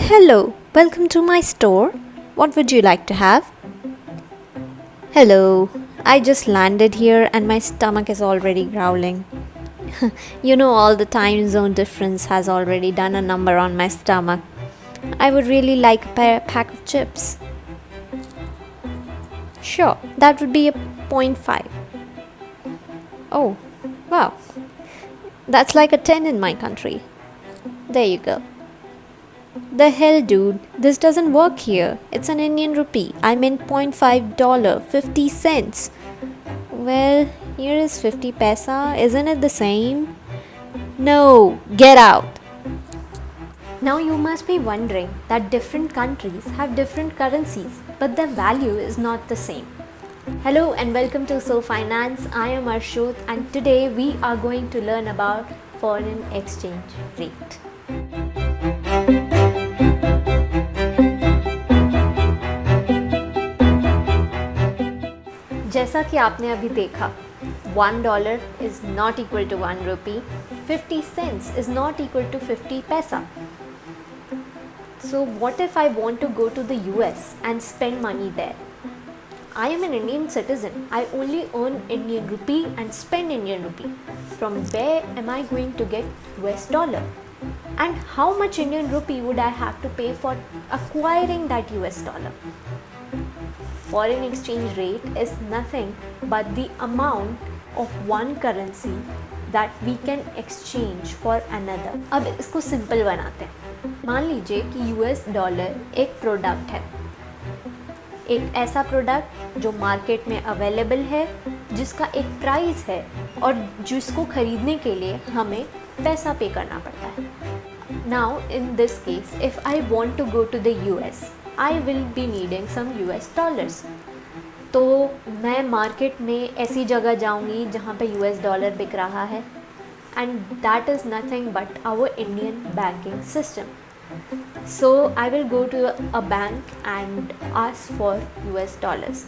Hello, welcome to my store. What would you like to have? Hello, I just landed here and my stomach is already growling. All the time zone difference has already done a number on my stomach. I would really like a pack of chips. Sure, that would be a point 0.5. Oh, wow. That's like a 10 in my country. There you go. The hell, dude, this doesn't work here. It's an Indian rupee. I meant $0.5, 50 cents. Well, here is 50 paisa. Isn't it the same? No, get out. Now you must be wondering that different countries have different currencies, but their value is not the same. Hello and welcome to So Finance. I am Arshut and today we are going to learn about foreign exchange rate. जैसा कि आपने अभी देखा, $1 is not equal to 1 rupee, 50 cents is not equal to 50 paisa. So what if I want to go to the US and spend money there? I am an Indian citizen. I only earn Indian rupee and spend Indian rupee. From where am I going to get US dollar? And how much Indian rupee would I have to pay for acquiring that US dollar? Foreign exchange rate is nothing but the amount of one currency that we can exchange for another. अब इसको simple बनाते हैं. मान लीजिए कि US dollar एक product है, एक ऐसा प्रोडक्ट जो मार्केट में अवेलेबल है, जिसका एक प्राइस है और जिसको खरीदने के लिए हमें पैसा पे करना पड़ता है. Now in this case, if I want to go to the US, I will be needing some US dollars. तो मैं मार्केट में ऐसी जगह जाऊंगी जहाँ पे US डॉलर बिक रहा है and that is nothing but our Indian banking system. So I will go to a bank and ask for US dollars.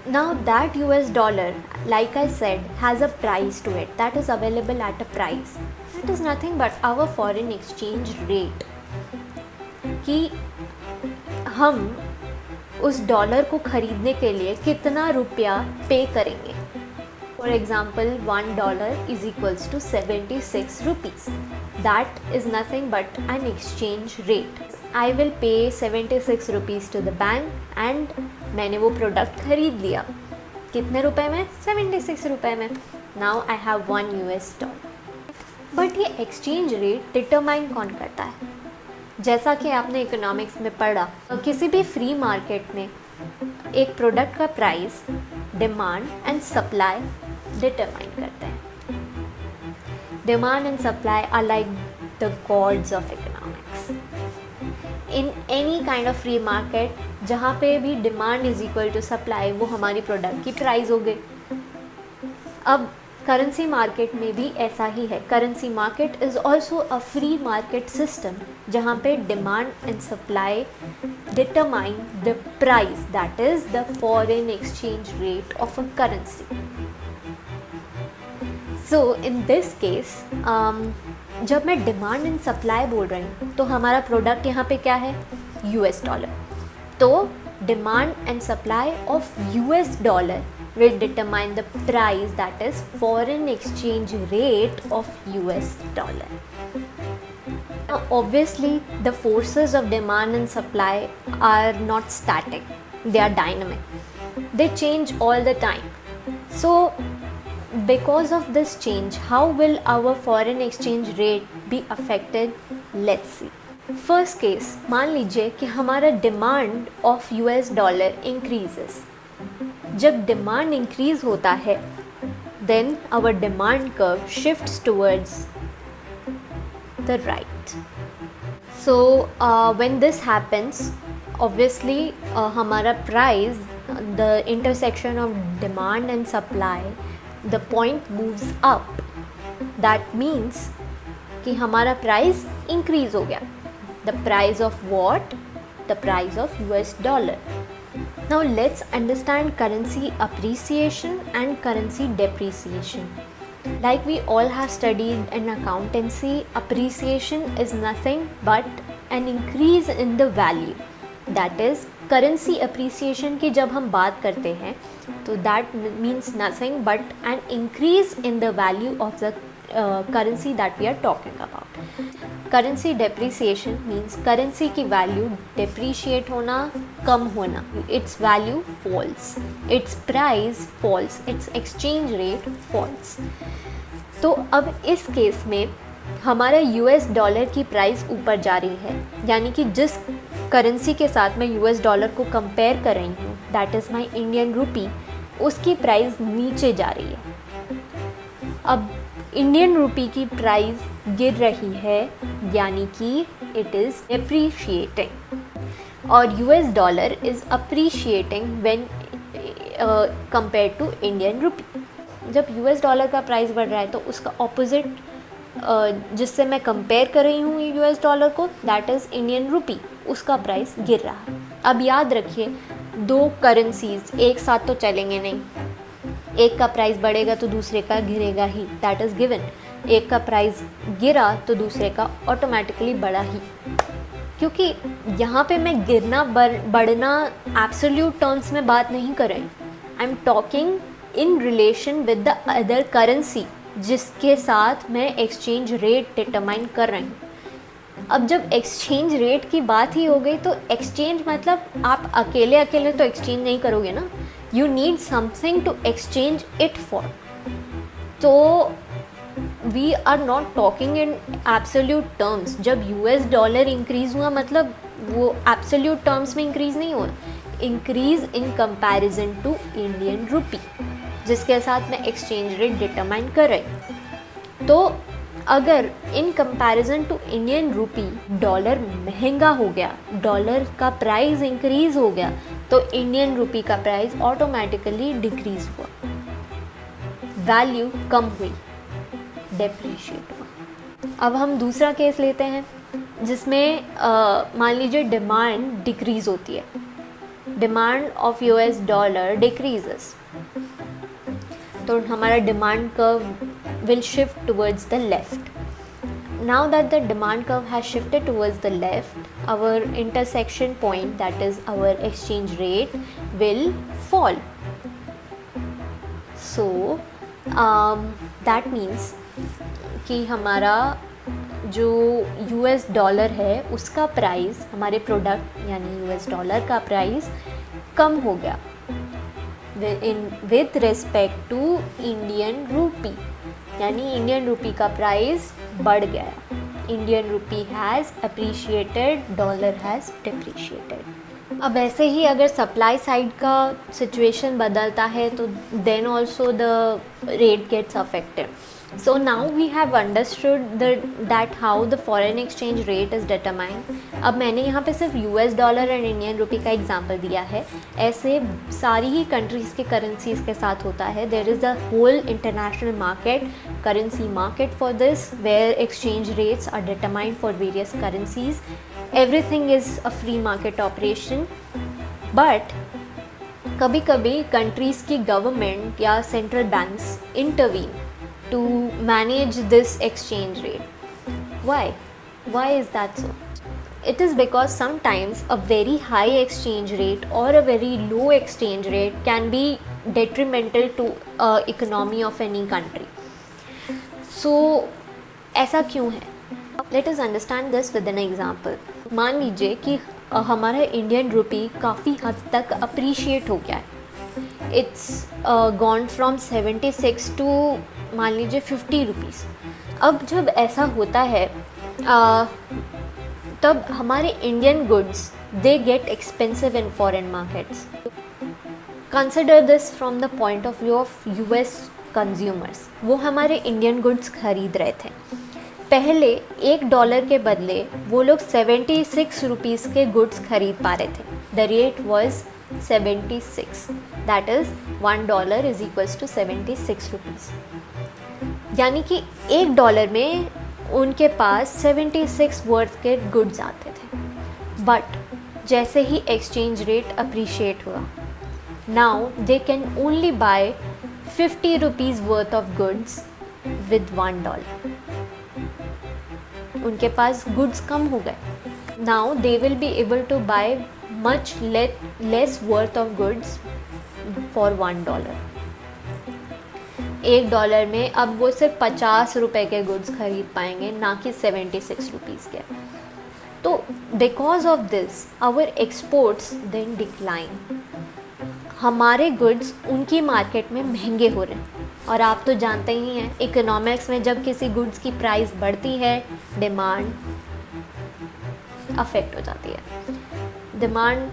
Now that US dollar, like I said, has a price to it, that is available at a price. That is nothing but our foreign exchange rate. कि हम उस dollar को खरीदने के लिए कितना रुपया pay करेंगे. For example $1 is equals to 76 rupees. That is nothing but an exchange rate. I will pay 76 rupees to the bank and मैंने वो प्रोडक्ट खरीद लिया. कितने रुपए में? 76 रुपए में. Now I have $1 dollar. But ये एक्सचेंज रेट डिटरमाइन कौन करता है? जैसा कि आपने इकोनॉमिक्स में पढ़ा, किसी भी फ्री मार्केट में एक प्रोडक्ट का price demand and supply determine करते हैं. Demand and supply are like the gods of economics. In any kind of free market जहाँ पे भी demand is equal to supply, वो हमारी प्रोडक्ट की प्राइस हो गई. अब करेंसी मार्केट में भी ऐसा ही है. Currency market is also a free market system जहाँ पे demand and supply determine the price, that is the foreign exchange rate of a currency. So in this case जब मैं डिमांड एंड सप्लाई बोल रही हूँ तो हमारा प्रोडक्ट यहाँ पे क्या है? US dollar. तो demand and supply of US dollar will determine the price, that is foreign exchange rate of US dollar. Now obviously the forces of demand and supply are not static, they are dynamic, they change all the time. So because of this change, how will our foreign exchange rate be affected? Let's see. First case, मान लीजिए कि हमारा demand of US dollar increases. जब demand increase होता है, then our demand curve shifts towards the right. So when this happens, obviously हमारा price, the intersection of demand and supply, the point moves up. That means कि हमारा price increase हो गया. The price of what? The price of US dollar. Now let's understand currency appreciation and currency depreciation. Like we all have studied in accountancy, appreciation is nothing but an increase in the value. That is, currency appreciation की जब हम बात करते हैं तो that means nothing but an increase in the value of the currency that we are talking about. Currency depreciation means currency की value depreciate होना, कम होना, its value falls, its price falls, its exchange rate falls. तो अब इस case में हमारा US dollar की price ऊपर जा रही है, यानी कि जिस करेंसी के साथ मैं यूएस डॉलर को कंपेयर कर रही हूँ, that is my Indian rupee, उसकी प्राइस नीचे जा रही है. अब इंडियन रूपी की प्राइस गिर रही है, यानी कि इट इज़ एप्रीशिएटिंग, और US dollar is appreciating when compare to Indian rupee. जब यूएस डॉलर का प्राइस बढ़ रहा है तो उसका ऑपोजिट जिससे मैं कंपेयर कर रही हूँ यूएस डॉलर को, दैट इज़ इंडियन रूपी, उसका प्राइस गिर रहा है. अब याद रखिए, दो करेंसीज एक साथ तो चलेंगे नहीं, एक का प्राइस बढ़ेगा तो दूसरे का गिरेगा ही, दैट इज़ गिवन. एक का प्राइस गिरा तो दूसरे का ऑटोमेटिकली बढ़ा ही, क्योंकि यहाँ पे मैं गिरना बढ़ना एब्सोल्यूट टर्म्स में बात नहीं कर रही. I am talking in relation with the other currency जिसके साथ मैं एक्सचेंज रेट डिटरमाइन कर रही हूँ. अब जब एक्सचेंज रेट की बात ही हो गई तो एक्सचेंज मतलब आप अकेले अकेले तो एक्सचेंज नहीं करोगे ना, you need something to exchange it for. तो we are not talking in absolute terms. जब यूएस डॉलर इंक्रीज़ हुआ मतलब वो एब्सोल्यूट टर्म्स में इंक्रीज़ नहीं हुआ, increase in comparison to Indian rupee जिसके साथ मैं एक्सचेंज रेट डिटरमाइन कर रही. तो अगर in comparison to Indian rupee dollar महंगा हो गया, डॉलर का प्राइस इंक्रीज़ हो गया, तो इंडियन रूपी का प्राइस ऑटोमेटिकली डिक्रीज़ हुआ, वैल्यू कम हुई, डेप्रिशिएट हुआ. अब हम दूसरा केस लेते हैं जिसमें मान लीजिए डिमांड डिक्रीज़ होती है, demand of US dollar decreases, तो हमारा demand curve will shift towards the left. Now that the demand curve has shifted towards the left, our intersection point that is our exchange rate will fall. So that means कि हमारा जो US dollar है उसका price, हमारे product यानी US dollar का price कम हो गया विद रिस्पेक्ट टू इंडियन रूपी, यानी इंडियन रूपी का प्राइस बढ़ गया. Indian rupee has appreciated, dollar has depreciated. अब ऐसे ही अगर सप्लाई साइड का सिचुएशन बदलता है तो then also the rate gets affected. So now we have understood that how the foreign exchange rate is determined. अब मैंने यहाँ पे सिर्फ US dollar and Indian rupee का एग्जांपल दिया है, ऐसे सारी ही कंट्रीज़ के करेंसीज़ के साथ होता है. There is a whole international market, currency market for this, where exchange rates are determined for various currencies. Everything is a free market operation. But कभी कभी कंट्रीज़ की गवर्नमेंट या central banks intervene to manage this exchange rate. Why is that so? It is because sometimes a very high exchange rate or a very low exchange rate can be detrimental to economy of any country. So ऐसा क्यों है? Let us understand this with an example. मान लीजिए कि हमारा Indian rupee काफ़ी हद तक अप्रिशिएट हो गया है. It's gone from 76 to मान लीजिए 50 रुपीज़. अब जब ऐसा होता है तब हमारे Indian goods they get expensive in foreign markets. Consider this from the point of view of US consumers. वो हमारे इंडियन गुड्स खरीद रहे थे. पहले $1 के बदले वो लोग 76 रुपीज़ के गुड्स खरीद पा रहे थे. The rate was 76, that is $1 is equals to 76 rupees. यानी कि $1 में उनके पास 76 वर्थ के गुड्स आते थे. बट जैसे ही एक्सचेंज रेट अप्रिशिएट हुआ, now they can only buy 50 rupees worth of goods with $1. उनके पास गुड्स कम हो गए. Now they will be able to buy much less worth of goods for $1. $1 में अब वो सिर्फ 50 रुपए के गुड्स खरीद पाएंगे, ना कि 76 रुपीज़ के. तो because of this our exports then decline. हमारे गुड्स उनकी मार्केट में महंगे हो रहे हैं. और आप तो जानते ही हैं इकोनॉमिक्स में जब किसी गुड्स की प्राइस बढ़ती है डिमांड अफेक्ट हो जाती है. Demand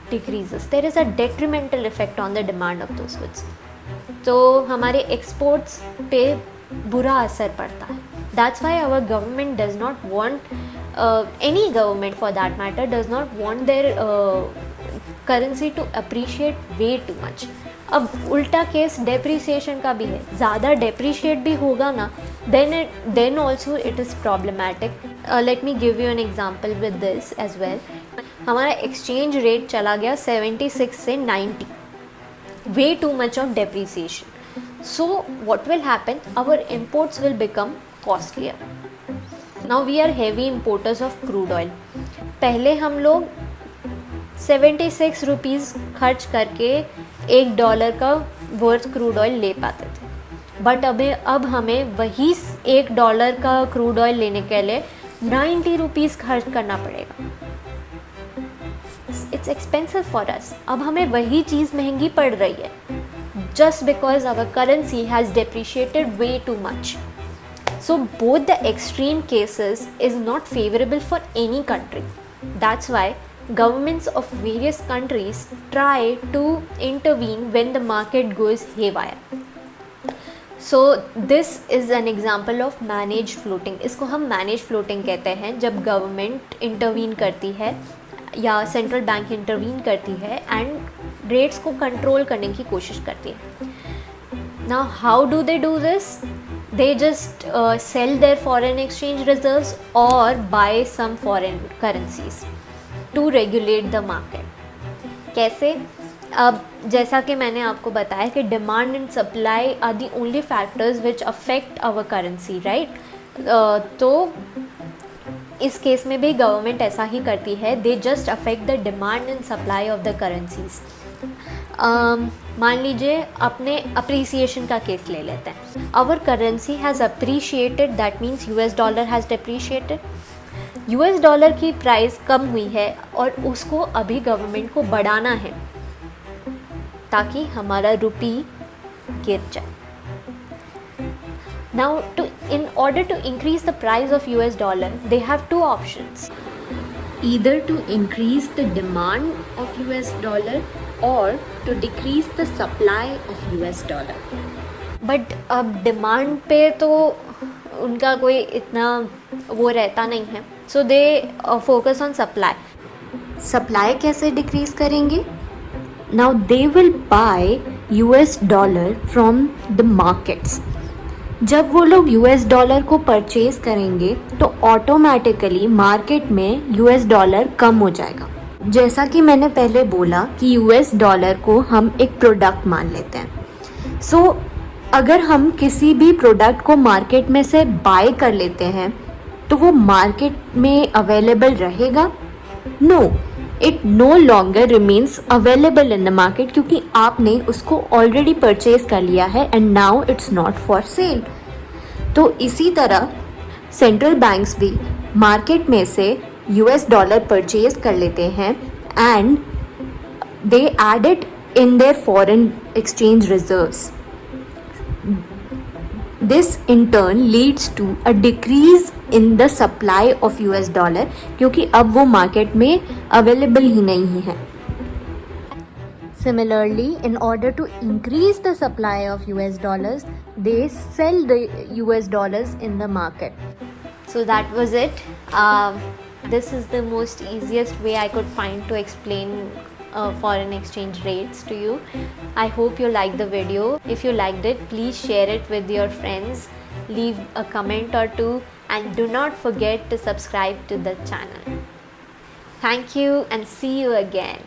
decreases, there is a detrimental effect on the demand of those goods. तो हमारे एक्सपोर्ट्स पे बुरा असर पड़ता है. That's why our government does not want, any government for that matter does not want their currency to appreciate way too much. अब उल्टा case depreciation का भी है. ज़्यादा डेप्रिशिएट भी होगा ना then also it is problematic. Let me give you an example with this as well. हमारा एक्सचेंज रेट चला गया 76 से 90. way too much of depreciation. So what will happen? Our imports will become costlier. Now we are heavy importers of crude oil. पहले हम लोग 76 rupees खर्च करके $1 का वर्थ क्रूड ऑयल ले पाते थे. बट अब हमें वही $1 का क्रूड ऑयल लेने के लिए 90 रुपीज़ खर्च करना पड़ेगा. It's expensive for us. अब हमें वही चीज़ महंगी पड़ रही है just because our currency has depreciated way too much. So both the extreme cases is not favorable for any country. That's why governments of various countries try to intervene when the market goes haywire. So this is an example of managed floating. इसको हम managed floating कहते हैं जब government intervene करती है या central bank intervene करती है एंड रेट्स को कंट्रोल करने की कोशिश करती है. Now how do they do this? They just sell their foreign exchange reserves और buy some foreign currencies to regulate the market. कैसे? अब जैसा कि मैंने आपको बताया कि demand and supply are the only factors which affect our currency, right? तो इस केस में भी गवर्नमेंट ऐसा ही करती है. They just affect the demand and supply of the currencies. मान लीजिए अपने अप्रिसिएशन का केस ले लेते हैं. Our currency has appreciated, that means $, has depreciated. $, की प्राइस कम हुई है और उसको अभी गवर्नमेंट को बढ़ाना है ताकि हमारा रुपी गिर जाए. Now, in order to increase the price of $, they have two options. Either to increase the demand of $, or to decrease the supply of $. But अब डिमांड पे तो उनका कोई इतना वो रहता नहीं है. So they focus on supply. Supply कैसे डिक्रीज करेंगे? Now they will buy $, from the markets. जब वो लोग $, को परचेज करेंगे तो ऑटोमेटिकली मार्केट में $, कम हो जाएगा. जैसा कि मैंने पहले बोला कि $, को हम एक प्रोडक्ट मान लेते हैं. सो अगर हम किसी भी प्रोडक्ट को मार्केट में से बाय कर लेते हैं तो वो मार्केट में अवेलेबल रहेगा? No, it no longer remains available in the market क्योंकि आपने उसको ऑलरेडी परचेज कर लिया है and now it's not for sale. तो इसी तरह सेंट्रल बैंक्स भी मार्केट में से $, परचेज कर लेते हैं and they add it in their foreign exchange reserves. This in turn leads to a decrease in the supply of $, क्योंकि अब वो मार्केट में अवेलेबल ही नहीं है. Similarly, in order to increase the supply of $, they sell the $, in the market. So that was it. This is the most easiest way I could find to explain foreign exchange rates to you. I hope you liked the video. If you liked it, please share it with your friends, leave a comment or two, and do not forget to subscribe to the channel. Thank you and see you again.